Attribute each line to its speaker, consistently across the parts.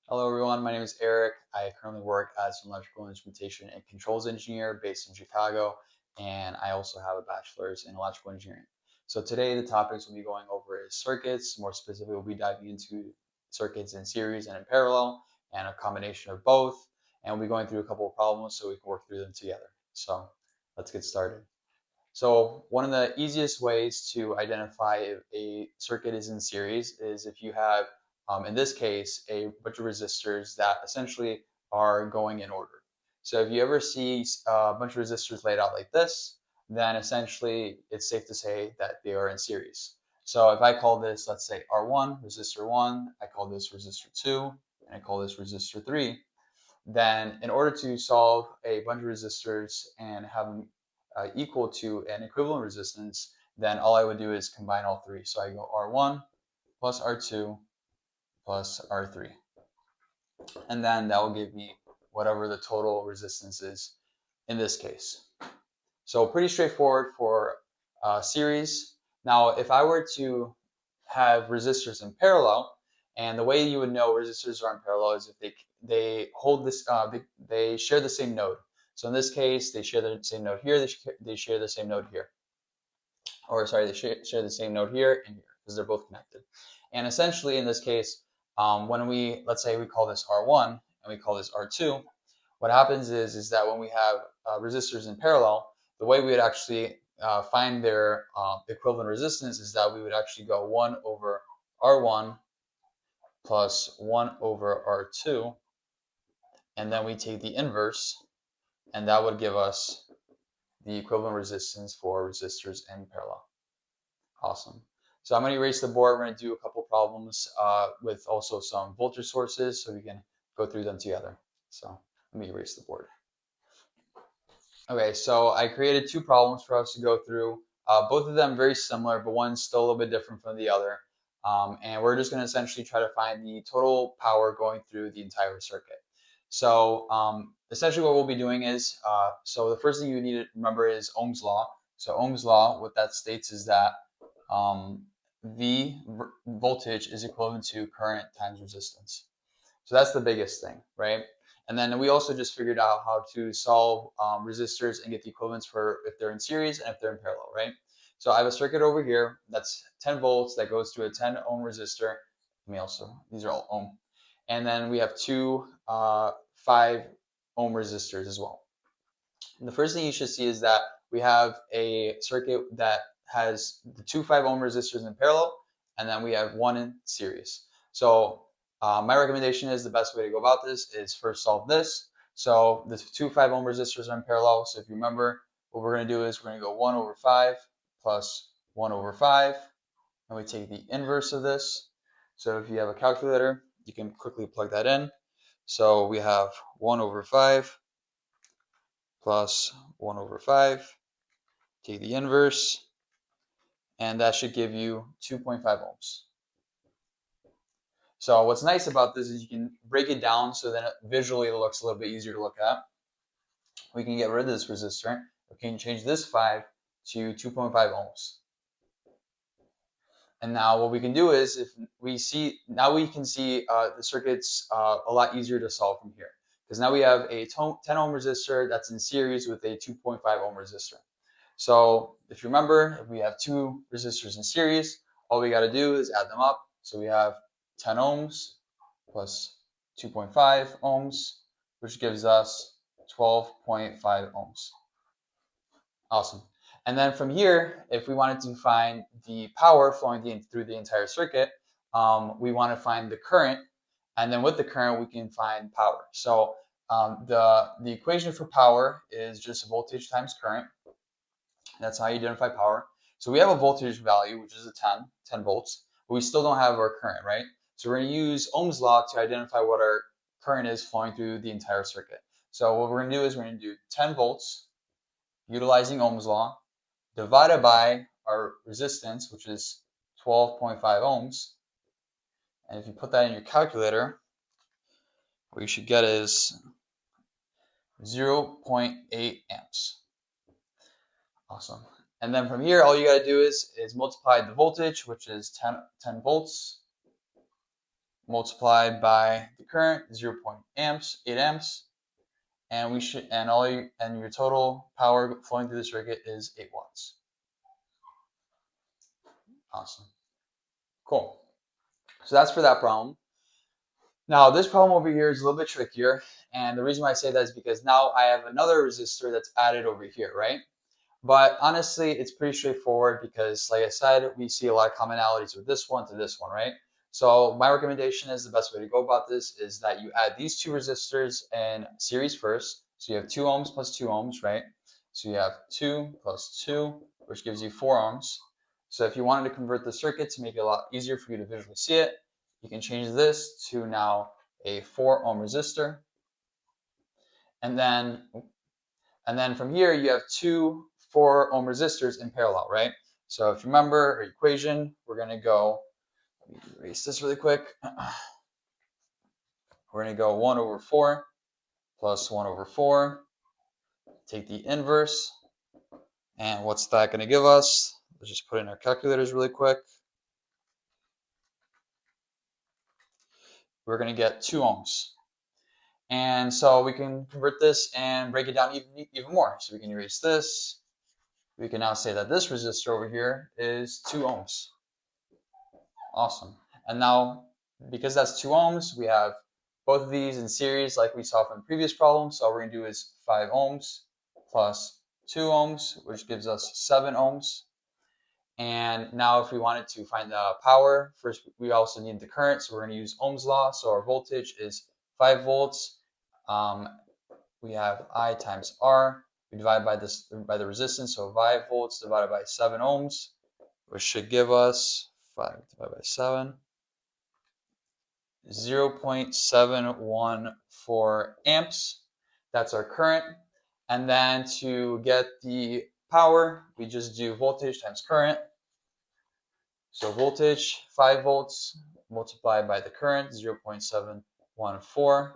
Speaker 1: Hello everyone, my name is Eric. I currently work as an electrical instrumentation and controls engineer based in Chicago, and I also have a bachelor's in electrical engineering. So today the topics we'll be going over is circuits. More specifically, we'll be diving into circuits in series and in parallel, and a combination of both. And we'll be going through a couple of problems so we can work through them together. So let's get started. So one of the easiest ways to identify if a circuit is in series is if you have, in this case, a bunch of resistors that essentially are going in order. So if you ever see a bunch of resistors laid out like this, then essentially it's safe to say that they are in series. So if I call this, let's say R1, resistor 1, I call this resistor 2, and I call this resistor 3, then in order to solve a bunch of resistors and have them equal to an equivalent resistance, then all I would do is combine all three. So I go R1 plus R2 plus R3. And then that will give me whatever the total resistance is in this case. So pretty straightforward for series. Now, if I were to have resistors in parallel, and the way you would know resistors are in parallel is if they hold this, they share the same node. So in this case, they share the same node here. They share the same node here, or sorry, they share the same node here and here because they're both connected. And essentially, in this case, when let's say we call this R1 and we call this R2, what happens is that when we have resistors in parallel, the way we would actually find their equivalent resistance is that we would actually go 1 over R1 plus 1 over R2, and then we take the inverse, and that would give us the equivalent resistance for resistors in parallel. Awesome. So I'm going to erase the board. We're going to do a couple problems with also some voltage sources so we can go through them together. So let me erase the board. Okay, so I created two problems for us to go through. Both of them very similar, but one's still a little bit different from the other. And we're just going to essentially try to find the total power going through the entire circuit. So essentially what we'll be doing is, so the first thing you need to remember is Ohm's law. So Ohm's law, what that states is that V voltage is equivalent to current times resistance. So that's the biggest thing, right? And then we also just figured out how to solve resistors and get the equivalents for if they're in series and if they're in parallel, right? So I have a circuit over here that's 10 volts that goes through a 10 ohm resistor. Let me also, these are all ohm. And then we have two 5 ohm resistors as well. And the first thing you should see is that we have a circuit that has the two 5 ohm resistors in parallel, and then we have one in series. So my recommendation is the best way to go about this is first solve this. So the two 5 ohm resistors are in parallel. So if you remember, what we're going to do is we're going to go 1 over 5 plus 1 over 5, and we take the inverse of this. So if you have a calculator, you can quickly plug that in. So we have 1 over 5 plus 1 over 5, take the inverse, and that should give you 2.5 ohms. So what's nice about this is you can break it down so then visually it looks a little bit easier to look at. We can get rid of this resistor. We can change this 5 to 2.5 ohms. And now what we can do is if we see, now we can see the circuit's a lot easier to solve from here. Because now we have a 10 ohm resistor that's in series with a 2.5 ohm resistor. So if you remember, if we have two resistors in series, all we got to do is add them up. So we have 10 ohms plus 2.5 ohms, which gives us 12.5 ohms. Awesome. And then from here, if we wanted to find the power flowing through the entire circuit, we want to find the current. And then with the current, we can find power. So the equation for power is just voltage times current. That's how you identify power. So we have a voltage value, which is a 10 volts, but we still don't have our current, right? So we're going to use Ohm's law to identify what our current is flowing through the entire circuit. So what we're going to do is we're going to do 10 volts utilizing Ohm's law divided by our resistance, which is 12.5 ohms. And if you put that in your calculator, what you should get is 0.8 amps. Awesome. And then from here, all you got to do is multiply the voltage, which is 10 volts, multiplied by the current, 0.8 amps, and your total power flowing through the circuit is 8 watts. Awesome. Cool. So that's for that problem. Now this problem over here is a little bit trickier, and the reason why I say that is because now I have another resistor that's added over here, right? But honestly, it's pretty straightforward because, like I said, we see a lot of commonalities with this one to this one, right? So my recommendation is the best way to go about this is that you add these two resistors in series first. So you have 2 ohms plus 2 ohms, right? So you have 2 plus 2, which gives you 4 ohms. So if you wanted to convert the circuit to make it a lot easier for you to visually see it, you can change this to now a 4 ohm resistor. And then from here, you have 2 4 ohm resistors in parallel, right? So if you remember our equation, we're going to go, let me erase this really quick. We're going to go 1 over 4 plus 1 over 4. Take the inverse. And what's that going to give us? Let's just put in our calculators really quick. We're going to get 2 ohms. And so we can convert this and break it down even more. So we can erase this. We can now say that this resistor over here is 2 ohms. Awesome. And now, because that's 2 ohms, we have both of these in series like we saw from the previous problem. So all we're going to do is 5 ohms plus 2 ohms, which gives us 7 ohms. And now if we wanted to find the power, first we also need the current. So we're going to use Ohm's law. So our voltage is 5 volts. We have I times R. We divide by the resistance. So 5 volts divided by 7 ohms, which should give us 5 divided by 7. 0.714 amps. That's our current. And then to get the power, we just do voltage times current. So voltage, 5 volts, multiplied by the current, 0.714,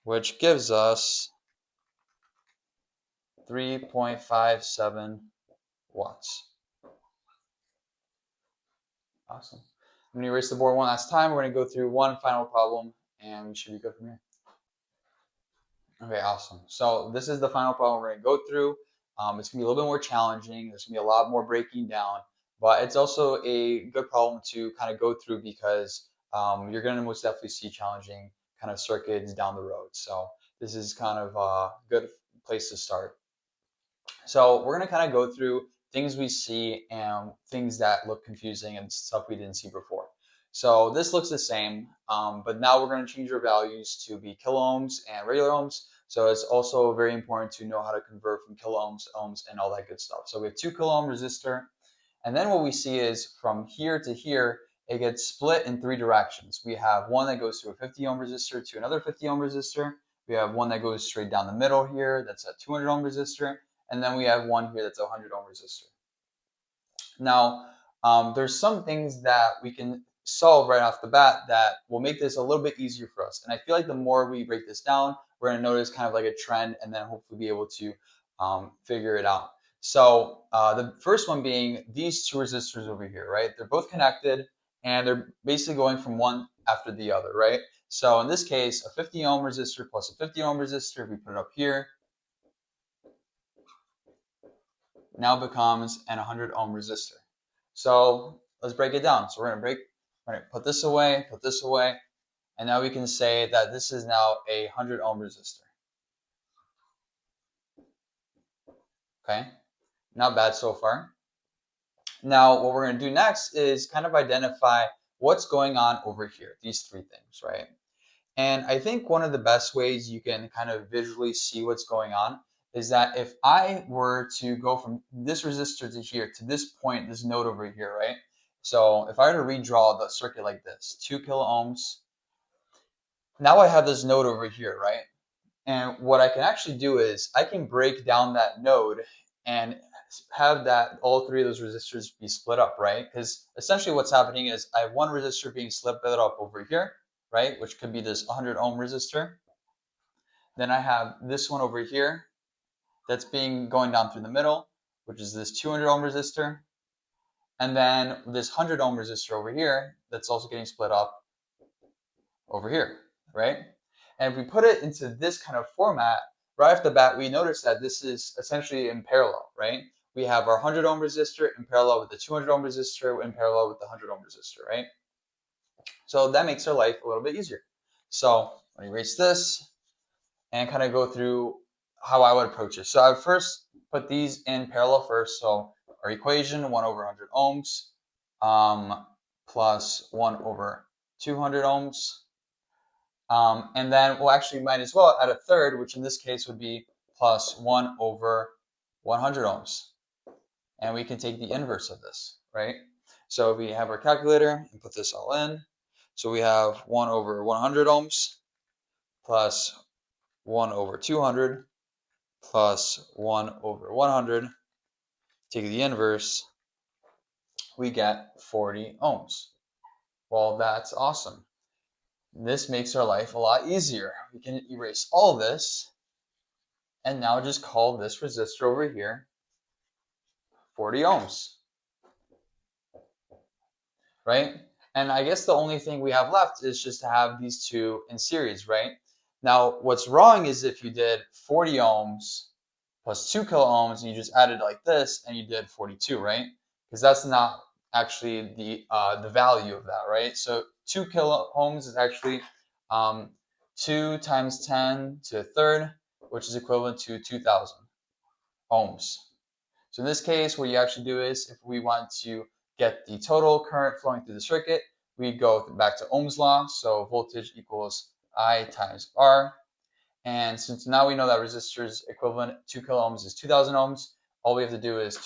Speaker 1: which gives us 3.57 watts. Awesome. I'm going to erase the board one last time. We're going to go through one final problem, and we should be good from here. Okay, awesome. So this is the final problem we're going to go through. It's going to be a little bit more challenging. There's going to be a lot more breaking down, but it's also a good problem to kind of go through because you're going to most definitely see challenging kind of circuits down the road. So this is kind of a good place to start. So we're going to kind of go through things we see and things that look confusing and stuff we didn't see before. So this looks the same, but now we're going to change our values to be kilo ohms and regular ohms. So it's also very important to know how to convert from kilo ohms to ohms and all that good stuff. So we have 2 kilo ohm resistor. And then what we see is from here to here, it gets split in 3 directions. We have one that goes through a 50 ohm resistor to another 50 ohm resistor. We have one that goes straight down the middle here. That's a 200 ohm resistor. And then we have one here that's a 100 ohm resistor. Now, there's some things that we can solve right off the bat that will make this a little bit easier for us. And I feel like the more we break this down, we're going to notice kind of like a trend and then hopefully be able to figure it out. So the first one being these 2 resistors over here, right? They're both connected and they're basically going from one after the other, right? So in this case, a 50 ohm resistor plus a 50 ohm resistor, if we put it up here, now becomes an 100 ohm resistor. So let's break it down. So we're going to put this away, and now we can say that this is now a 100 ohm resistor. Okay, not bad so far. Now what we're going to do next is kind of identify what's going on over here, these 3 things, right? And I think one of the best ways you can kind of visually see what's going on is that if I were to go from this resistor to here to this point, this node over here, right? So if I were to redraw the circuit like this, 2 kilo ohms, now I have this node over here, right? And what I can actually do is I can break down that node and have that all 3 of those resistors be split up, right? Because essentially what's happening is I have one resistor being split up over here, right? Which could be this 100 ohm resistor. Then I have this one over here that's going down through the middle, which is this 200 ohm resistor. And then this 100 ohm resistor over here that's also getting split up over here, right? And if we put it into this kind of format, right off the bat, we notice that this is essentially in parallel, right? We have our 100 ohm resistor in parallel with the 200 ohm resistor in parallel with the 100 ohm resistor, right? So that makes our life a little bit easier. So I'm going to erase this and kind of go through how I would approach it. So I would first put these in parallel first. So our equation, 1 over 100 ohms plus 1 over 200 ohms. And then we'll actually might as well add a third, which in this case would be plus 1 over 100 ohms. And we can take the inverse of this, right? So we have our calculator and put this all in. So we have 1 over 100 ohms plus 1 over 200 plus 1 over 100. Take the inverse, we get 40 ohms. Well, that's awesome. This makes our life a lot easier. We can erase all this and now just call this resistor over here 40 ohms, right? And I guess the only thing we have left is just to have these two in series, right? Now, what's wrong is if you did 40 ohms plus 2 kilo ohms and you just added like this and you did 42, right? Because that's not actually the value of that, right? So 2 kilo ohms is actually 2 times 10 to the third, which is equivalent to 2,000 ohms. So in this case, what you actually do is if we want to get the total current flowing through the circuit, we go back to Ohm's law. So voltage equals I times R. And since now we know that resistor's equivalent 2 kilo ohms is 2,000 ohms, all we have to do is